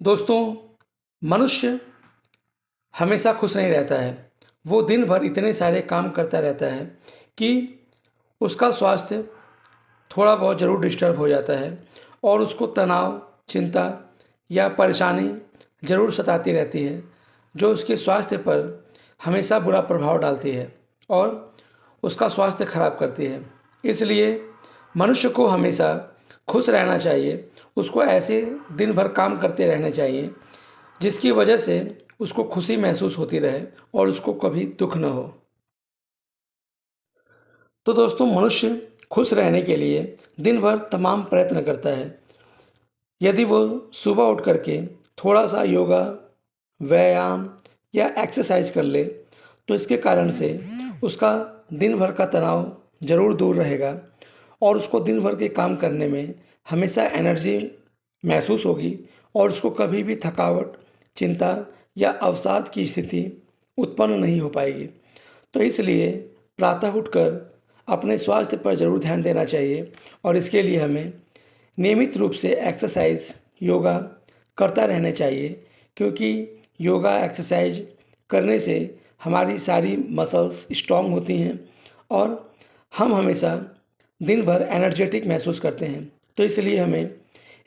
दोस्तों, मनुष्य हमेशा खुश नहीं रहता है। वो दिन भर इतने सारे काम करता रहता है कि उसका स्वास्थ्य थोड़ा बहुत ज़रूर डिस्टर्ब हो जाता है और उसको तनाव, चिंता या परेशानी ज़रूर सताती रहती है, जो उसके स्वास्थ्य पर हमेशा बुरा प्रभाव डालती है और उसका स्वास्थ्य खराब करती है। इसलिए मनुष्य को हमेशा खुश रहना चाहिए। उसको ऐसे दिन भर काम करते रहना चाहिए जिसकी वजह से उसको खुशी महसूस होती रहे और उसको कभी दुख न हो। तो दोस्तों, मनुष्य खुश रहने के लिए दिन भर तमाम प्रयत्न करता है। यदि वो सुबह उठ करके थोड़ा सा योगा, व्यायाम या एक्सरसाइज कर ले तो इसके कारण से उसका दिन भर का तनाव ज़रूर दूर रहेगा और उसको दिन भर के काम करने में हमेशा एनर्जी महसूस होगी और उसको कभी भी थकावट, चिंता या अवसाद की स्थिति उत्पन्न नहीं हो पाएगी। तो इसलिए प्रातः उठकर अपने स्वास्थ्य पर ज़रूर ध्यान देना चाहिए और इसके लिए हमें नियमित रूप से एक्सरसाइज, योगा करता रहना चाहिए, क्योंकि योगा एक्सरसाइज करने से हमारी सारी मसल्स स्ट्रांग होती हैं और हम हमेशा दिन भर एनर्जेटिक महसूस करते हैं। तो इसलिए हमें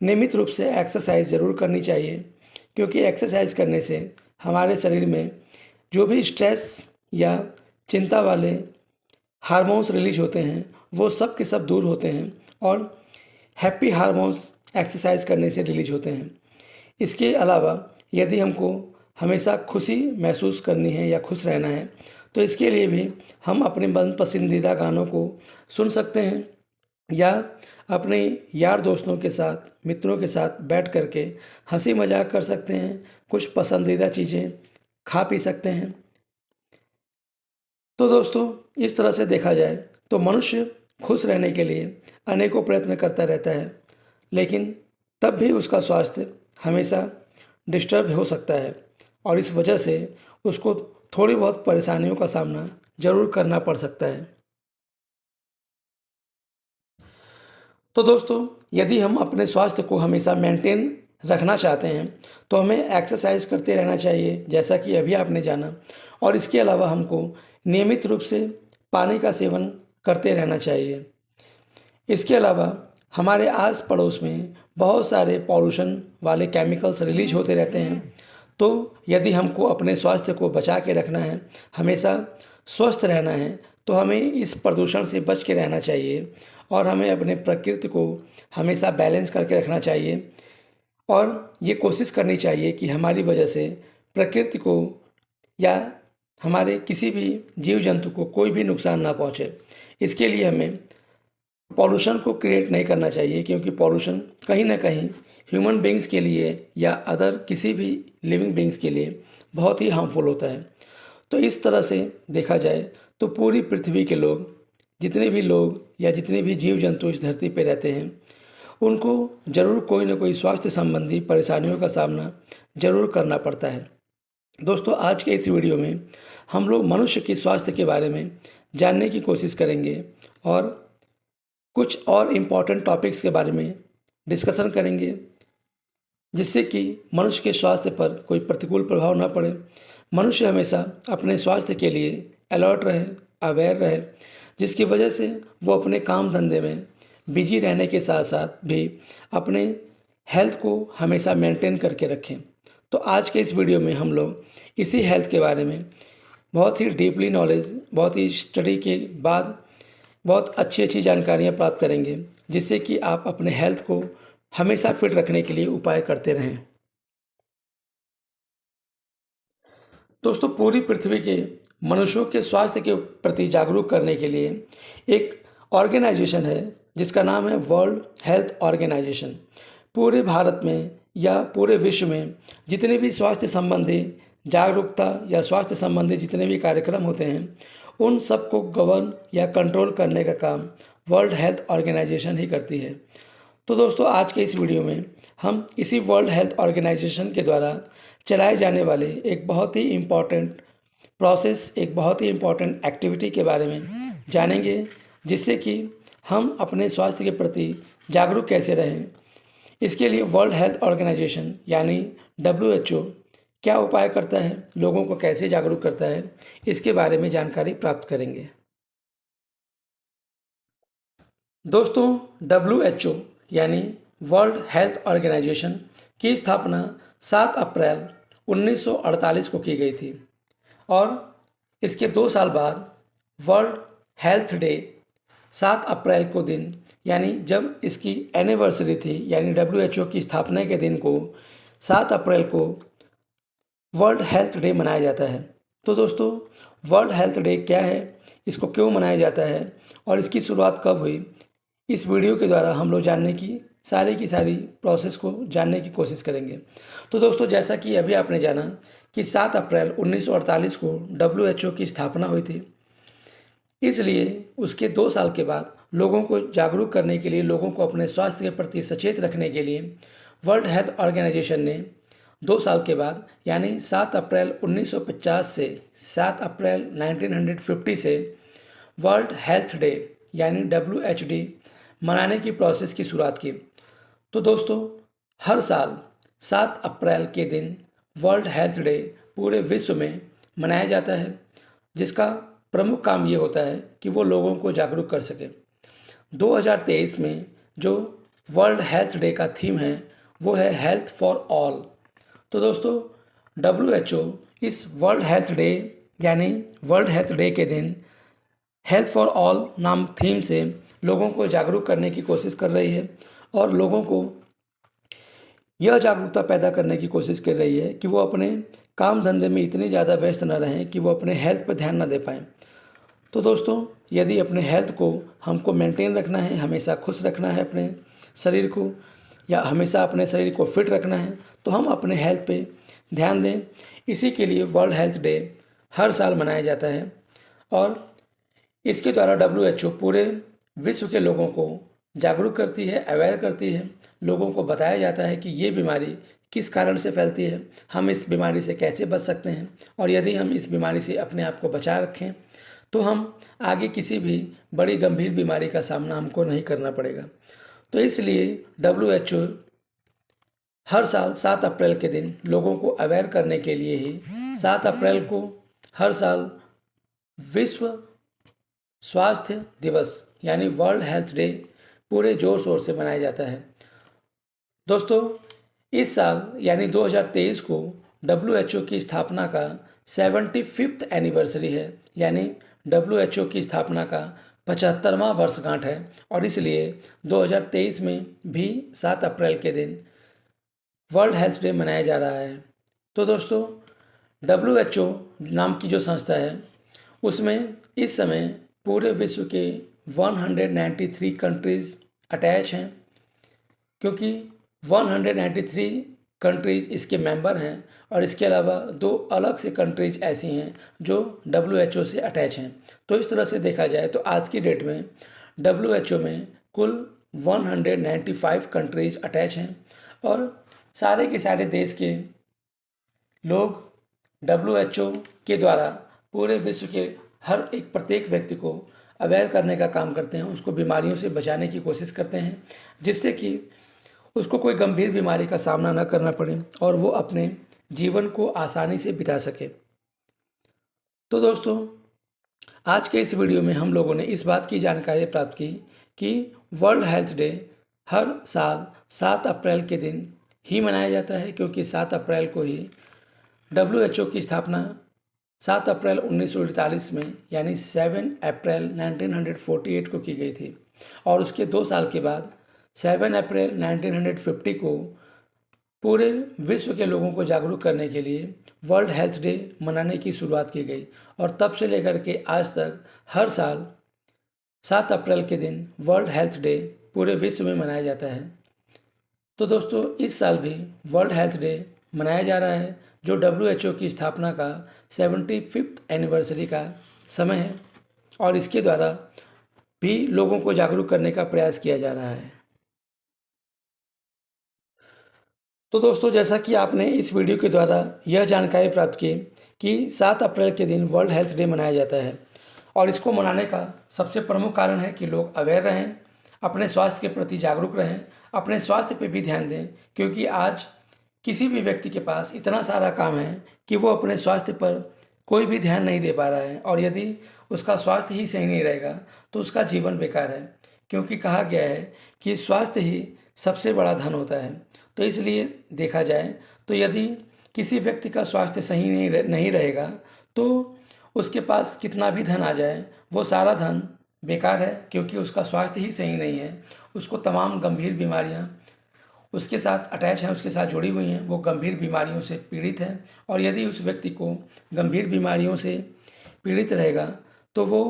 नियमित रूप से एक्सरसाइज ज़रूर करनी चाहिए, क्योंकि एक्सरसाइज करने से हमारे शरीर में जो भी स्ट्रेस या चिंता वाले हार्मोन्स रिलीज होते हैं वो सब के सब दूर होते हैं और हैप्पी हार्मोन्स एक्सरसाइज करने से रिलीज होते हैं। इसके अलावा यदि हमको हमेशा खुशी महसूस करनी है या खुश रहना है तो इसके लिए भी हम अपने मन पसंदीदा गानों को सुन सकते हैं या अपने यार दोस्तों के साथ, मित्रों के साथ बैठ कर के हंसी मजाक कर सकते हैं, कुछ पसंदीदा चीज़ें खा पी सकते हैं। तो दोस्तों, इस तरह से देखा जाए तो मनुष्य खुश रहने के लिए अनेकों प्रयत्न करता रहता है, लेकिन तब भी उसका स्वास्थ्य हमेशा डिस्टर्ब हो सकता है और इस वजह से उसको थोड़ी बहुत परेशानियों का सामना ज़रूर करना पड़ सकता है। तो दोस्तों, यदि हम अपने स्वास्थ्य को हमेशा मेंटेन रखना चाहते हैं तो हमें एक्सरसाइज करते रहना चाहिए, जैसा कि अभी आपने जाना, और इसके अलावा हमको नियमित रूप से पानी का सेवन करते रहना चाहिए। इसके अलावा हमारे आस पड़ोस में बहुत सारे पॉल्यूशन वाले केमिकल्स रिलीज होते रहते हैं। तो यदि हमको अपने स्वास्थ्य को बचा के रखना है, हमेशा स्वस्थ रहना है, तो हमें इस प्रदूषण से बच के रहना चाहिए और हमें अपने प्रकृति को हमेशा बैलेंस करके रखना चाहिए और ये कोशिश करनी चाहिए कि हमारी वजह से प्रकृति को या हमारे किसी भी जीव जंतु को कोई भी नुकसान ना पहुँचे। इसके लिए हमें पॉल्यूशन को क्रिएट नहीं करना चाहिए, क्योंकि पॉल्यूशन कहीं ना कहीं ह्यूमन बींग्स के लिए या अदर किसी भी लिविंग बींग्स के लिए बहुत ही हार्मफुल होता है। तो इस तरह से देखा जाए तो पूरी पृथ्वी के लोग, जितने भी लोग या जितने भी जीव जंतु इस धरती पर रहते हैं, उनको ज़रूर कोई ना कोई स्वास्थ्य संबंधी परेशानियों का सामना ज़रूर करना पड़ता है। दोस्तों, आज के इस वीडियो में हम लोग मनुष्य के स्वास्थ्य के बारे में जानने की कोशिश करेंगे और कुछ और इम्पॉर्टेंट टॉपिक्स के बारे में डिस्कशन करेंगे, जिससे कि मनुष्य के स्वास्थ्य पर कोई प्रतिकूल प्रभाव ना पड़े। मनुष्य हमेशा अपने स्वास्थ्य के लिए अलर्ट रहे, अवेयर रहे, जिसकी वजह से वो अपने काम धंधे में बिजी रहने के साथ साथ भी अपने हेल्थ को हमेशा मेंटेन करके रखें। तो आज के इस वीडियो में हम लोग इसी हेल्थ के बारे में बहुत ही डीपली नॉलेज, बहुत ही स्टडी के बाद बहुत अच्छी अच्छी जानकारियाँ प्राप्त करेंगे, जिससे कि आप अपने हेल्थ को हमेशा फिट रखने के लिए उपाय करते रहें। दोस्तों, पूरी पृथ्वी के मनुष्यों के स्वास्थ्य के प्रति जागरूक करने के लिए एक ऑर्गेनाइजेशन है जिसका नाम है वर्ल्ड हेल्थ ऑर्गेनाइजेशन। पूरे भारत में या पूरे विश्व में जितने भी स्वास्थ्य संबंधी जागरूकता या स्वास्थ्य संबंधी जितने भी कार्यक्रम होते हैं, उन सबको गवर्न या कंट्रोल करने का काम वर्ल्ड हेल्थ ऑर्गेनाइजेशन ही करती है। तो दोस्तों, आज के इस वीडियो में हम इसी वर्ल्ड हेल्थ ऑर्गेनाइजेशन के द्वारा चलाए जाने वाले एक बहुत ही इम्पॉर्टेंट प्रोसेस, एक बहुत ही इम्पॉर्टेंट एक्टिविटी के बारे में जानेंगे, जिससे कि हम अपने स्वास्थ्य के प्रति जागरूक कैसे रहें। इसके लिए वर्ल्ड हेल्थ ऑर्गेनाइजेशन यानी WHO क्या उपाय करता है, लोगों को कैसे जागरूक करता है, इसके बारे में जानकारी प्राप्त करेंगे। दोस्तों, WHO यानी वर्ल्ड हेल्थ ऑर्गेनाइजेशन की स्थापना 7 अप्रैल 1948 को की गई थी और इसके 2 साल बाद वर्ल्ड हेल्थ डे 7 अप्रैल को दिन यानी जब इसकी एनिवर्सरी थी यानी WHO की स्थापना के दिन को 7 अप्रैल को वर्ल्ड हेल्थ डे मनाया जाता है। तो दोस्तों, वर्ल्ड हेल्थ डे क्या है, इसको क्यों मनाया जाता है और इसकी शुरुआत कब हुई, इस वीडियो के द्वारा हम लोग जानने की सारी प्रोसेस को जानने की कोशिश करेंगे। तो दोस्तों, जैसा कि अभी आपने जाना कि 7 अप्रैल 1948 को WHO की स्थापना हुई थी, इसलिए उसके 2 साल के बाद लोगों को जागरूक करने के लिए, लोगों को अपने स्वास्थ्य के प्रति सचेत रखने के लिए वर्ल्ड हेल्थ ऑर्गेनाइजेशन ने 2 साल के बाद यानी 7 अप्रैल 1950 से 7 अप्रैल 1950 से वर्ल्ड हेल्थ डे यानी WHD मनाने की प्रोसेस की शुरुआत की। तो दोस्तों, हर साल 7 अप्रैल के दिन वर्ल्ड हेल्थ डे पूरे विश्व में मनाया जाता है, जिसका प्रमुख काम ये होता है कि वो लोगों को जागरूक कर सके। 2023 में जो वर्ल्ड हेल्थ डे का थीम है वो है हेल्थ फॉर ऑल। तो दोस्तों, WHO इस वर्ल्ड हेल्थ डे यानी वर्ल्ड हेल्थ डे के दिन हेल्थ फॉर ऑल नाम थीम से लोगों को जागरूक करने की कोशिश कर रही है और लोगों को यह जागरूकता पैदा करने की कोशिश कर रही है कि वो अपने काम धंधे में इतने ज़्यादा व्यस्त न रहें कि वो अपने हेल्थ पर ध्यान न दे पाएँ। तो दोस्तों, यदि अपने हेल्थ को हमको मेंटेन रखना है, हमेशा खुश रखना है अपने शरीर को, या हमेशा अपने शरीर को फिट रखना है, तो हम अपने हेल्थ पे ध्यान दें। इसी के लिए वर्ल्ड हेल्थ डे हर साल मनाया जाता है और इसके द्वारा WHO पूरे विश्व के लोगों को जागरूक करती है, अवेयर करती है। लोगों को बताया जाता है कि ये बीमारी किस कारण से फैलती है, हम इस बीमारी से कैसे बच सकते हैं और यदि हम इस बीमारी से अपने आप को बचा रखें तो हम आगे किसी भी बड़ी गंभीर बीमारी का सामना हमको नहीं करना पड़ेगा। तो इसलिए WHO हर साल 7 अप्रैल के दिन लोगों को अवेयर करने के लिए ही 7 अप्रैल को हर साल विश्व स्वास्थ्य दिवस यानी वर्ल्ड हेल्थ डे पूरे जोर शोर से मनाया जाता है। दोस्तों, इस साल यानी 2023 को WHO की स्थापना का 75th एनिवर्सरी है, यानी WHO की स्थापना का 75वां वर्षगांठ है और इसलिए 2023 में भी 7 अप्रैल के दिन वर्ल्ड हेल्थ डे मनाया जा रहा है। तो दोस्तों, WHO नाम की जो संस्था है उसमें इस समय पूरे विश्व के 193 कंट्रीज़ अटैच हैं, क्योंकि 193 कंट्रीज़ इसके मेंबर हैं और इसके अलावा 2 अलग से कंट्रीज़ ऐसी हैं जो WHO से अटैच हैं। तो इस तरह से देखा जाए तो आज की डेट में WHO में कुल 195 कंट्रीज़ अटैच हैं और सारे के सारे देश के लोग WHO के द्वारा पूरे विश्व के हर एक प्रत्येक व्यक्ति को अवेयर करने का काम करते हैं, उसको बीमारियों से बचाने की कोशिश करते हैं, जिससे कि उसको कोई गंभीर बीमारी का सामना न करना पड़े और वो अपने जीवन को आसानी से बिता सके। तो दोस्तों, आज के इस वीडियो में हम लोगों ने इस बात की जानकारी प्राप्त की कि वर्ल्ड हेल्थ डे हर साल 7 अप्रैल के दिन ही मनाया जाता है, क्योंकि 7 अप्रैल को ही WHO की स्थापना 7 अप्रैल 1948 में यानी 7 अप्रैल 1948 को की गई थी और उसके 2 साल के बाद 7 अप्रैल 1950 को पूरे विश्व के लोगों को जागरूक करने के लिए वर्ल्ड हेल्थ डे मनाने की शुरुआत की गई और तब से लेकर के आज तक हर साल 7 अप्रैल के दिन वर्ल्ड हेल्थ डे पूरे विश्व में मनाया जाता है। तो दोस्तों, इस साल भी वर्ल्ड हेल्थ डे मनाया जा रहा है, जो WHO की स्थापना का 75th एनिवर्सरी का समय है और इसके द्वारा भी लोगों को जागरूक करने का प्रयास किया जा रहा है। तो दोस्तों, जैसा कि आपने इस वीडियो के द्वारा यह जानकारी प्राप्त की कि 7 अप्रैल के दिन वर्ल्ड हेल्थ डे मनाया जाता है और इसको मनाने का सबसे प्रमुख कारण है कि लोग अवेयर रहें, अपने स्वास्थ्य के प्रति जागरूक रहें, अपने स्वास्थ्य पे भी ध्यान दें, क्योंकि आज किसी भी व्यक्ति के पास इतना सारा काम है कि वो अपने स्वास्थ्य पर कोई भी ध्यान नहीं दे पा रहा है, और यदि उसका स्वास्थ्य ही सही नहीं रहेगा तो उसका जीवन बेकार है, क्योंकि कहा गया है कि स्वास्थ्य ही सबसे बड़ा धन होता है। तो इसलिए देखा जाए तो यदि किसी व्यक्ति का स्वास्थ्य सही नहीं रहेगा तो उसके पास कितना भी धन आ जाए वो सारा धन बेकार है, क्योंकि उसका स्वास्थ्य ही सही नहीं है। उसको तमाम गंभीर बीमारियां उसके साथ अटैच हैं, उसके साथ जुड़ी हुई हैं, वो गंभीर बीमारियों से पीड़ित है। और यदि उस व्यक्ति को गंभीर बीमारियों से पीड़ित रहेगा तो वो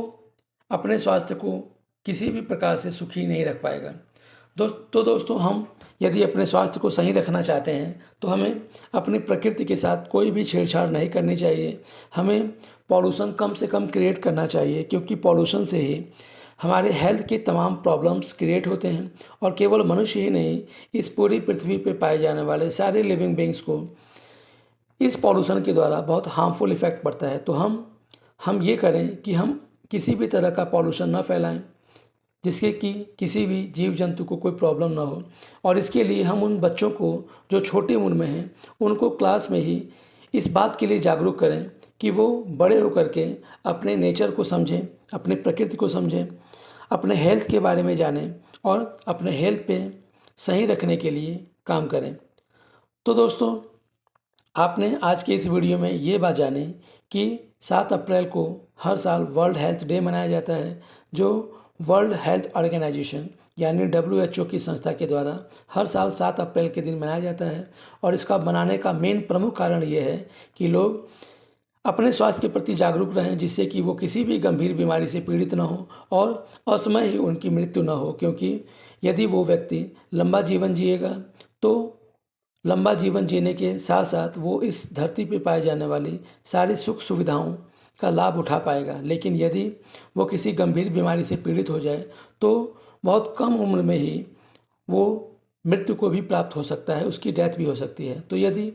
अपने स्वास्थ्य को किसी भी प्रकार से सुखी नहीं रख पाएगा। दोस्तों, हम यदि अपने स्वास्थ्य को सही रखना चाहते हैं तो हमें अपनी प्रकृति के साथ कोई भी छेड़छाड़ नहीं करनी चाहिए। हमें पॉल्यूशन कम से कम क्रिएट करना चाहिए, क्योंकि पॉल्यूशन से ही हमारे हेल्थ के तमाम प्रॉब्लम्स क्रिएट होते हैं। और केवल मनुष्य ही नहीं, इस पूरी पृथ्वी पे पाए जाने वाले सारे लिविंग बींग्स को इस पॉल्यूशन के द्वारा बहुत हार्मफुल इफ़ेक्ट पड़ता है। तो हम ये करें कि हम किसी भी तरह का पॉल्यूशन ना फैलाएं जिससे कि किसी भी जीव जंतु को कोई प्रॉब्लम ना हो। और इसके लिए हम उन बच्चों को जो छोटी उम्र में हैं उनको क्लास में ही इस बात के लिए जागरूक करें कि वो बड़े होकर के अपने नेचर को समझें, अपने प्रकृति को समझें, अपने हेल्थ के बारे में जानें और अपने हेल्थ पे सही रखने के लिए काम करें। तो दोस्तों, आपने आज के इस वीडियो में ये बात जानी कि 7 अप्रैल को हर साल वर्ल्ड हेल्थ डे मनाया जाता है, जो वर्ल्ड हेल्थ ऑर्गेनाइजेशन यानी WHO की संस्था के द्वारा हर साल 7 अप्रैल के दिन मनाया जाता है। और इसका मनाने का मेन प्रमुख कारण ये है कि लोग अपने स्वास्थ्य के प्रति जागरूक रहें, जिससे कि वो किसी भी गंभीर बीमारी से पीड़ित ना हो और असमय ही उनकी मृत्यु ना हो। क्योंकि यदि वो व्यक्ति लंबा जीवन जिएगा तो लंबा जीवन जीने के साथ साथ वो इस धरती पे पाए जाने वाली सारी सुख सुविधाओं का लाभ उठा पाएगा। लेकिन यदि वो किसी गंभीर बीमारी से पीड़ित हो जाए तो बहुत कम उम्र में ही वो मृत्यु को भी प्राप्त हो सकता है, उसकी डेथ भी हो सकती है। तो यदि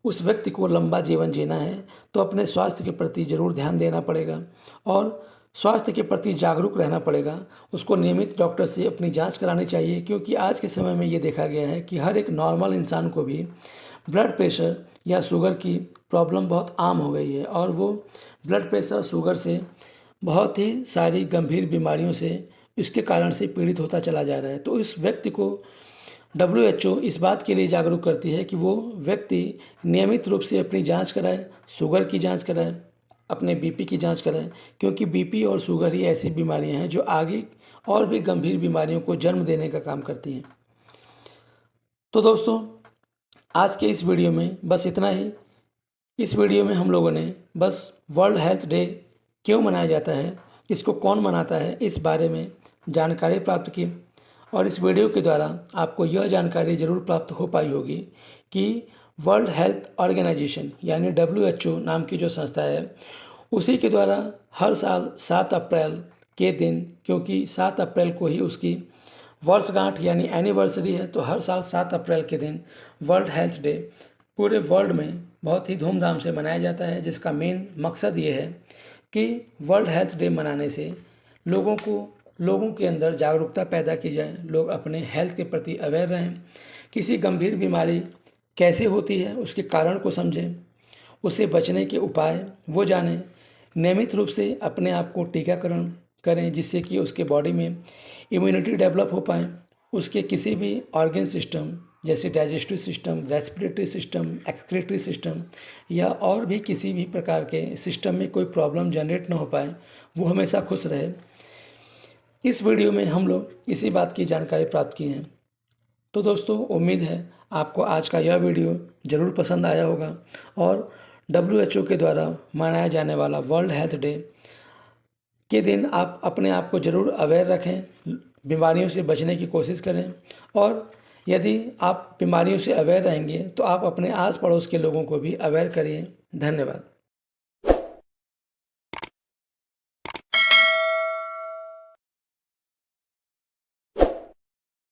उस व्यक्ति को लंबा जीवन जीना है तो अपने स्वास्थ्य के प्रति ज़रूर ध्यान देना पड़ेगा और स्वास्थ्य के प्रति जागरूक रहना पड़ेगा। उसको नियमित डॉक्टर से अपनी जांच करानी चाहिए, क्योंकि आज के समय में ये देखा गया है कि हर एक नॉर्मल इंसान को भी ब्लड प्रेशर या शुगर की प्रॉब्लम बहुत आम हो गई है, और वो ब्लड प्रेशर शुगर से बहुत ही सारी गंभीर बीमारियों से इसके कारण से पीड़ित होता चला जा रहा है। तो इस व्यक्ति को WHO इस बात के लिए जागरूक करती है कि वो व्यक्ति नियमित रूप से अपनी जांच कराए, शुगर की जांच कराए, अपने BP की जांच कराएं, क्योंकि BP और शुगर ही ऐसी बीमारियां हैं जो आगे और भी गंभीर बीमारियों को जन्म देने का काम करती हैं। तो दोस्तों, आज के इस वीडियो में बस इतना ही। इस वीडियो में हम लोगों ने बस वर्ल्ड हेल्थ डे क्यों मनाया जाता है, इसको कौन मनाता है, इस बारे में जानकारी प्राप्त की। और इस वीडियो के द्वारा आपको यह जानकारी ज़रूर प्राप्त हो पाई होगी कि वर्ल्ड हेल्थ ऑर्गेनाइजेशन यानी WHO नाम की जो संस्था है, उसी के द्वारा हर साल 7 अप्रैल के दिन, क्योंकि 7 अप्रैल को ही उसकी वर्षगांठ यानी एनिवर्सरी है, तो हर साल 7 अप्रैल के दिन वर्ल्ड हेल्थ डे पूरे वर्ल्ड में बहुत ही धूमधाम से मनाया जाता है। जिसका मेन मकसद ये है कि वर्ल्ड हेल्थ डे मनाने से लोगों के अंदर जागरूकता पैदा की जाए, लोग अपने हेल्थ के प्रति अवेयर रहें, किसी गंभीर बीमारी कैसे होती है उसके कारण को समझें, उससे बचने के उपाय वो जानें, नियमित रूप से अपने आप को टीकाकरण करें जिससे कि उसके बॉडी में इम्यूनिटी डेवलप हो पाए, उसके किसी भी ऑर्गन सिस्टम जैसे digestive system, respiratory system, excretory system या और भी किसी भी प्रकार के सिस्टम में कोई प्रॉब्लम जनरेट ना हो पाए, वो हमेशा खुश रहे। इस वीडियो में हम लोग इसी बात की जानकारी प्राप्त की है। तो दोस्तों, उम्मीद है आपको आज का यह वीडियो ज़रूर पसंद आया होगा और WHO के द्वारा मनाया जाने वाला वर्ल्ड हेल्थ डे के दिन आप अपने आप को ज़रूर अवेयर रखें, बीमारियों से बचने की कोशिश करें। और यदि आप बीमारियों से अवेयर रहेंगे तो आप अपने आस पड़ोस के लोगों को भी अवेयर करिए। धन्यवाद।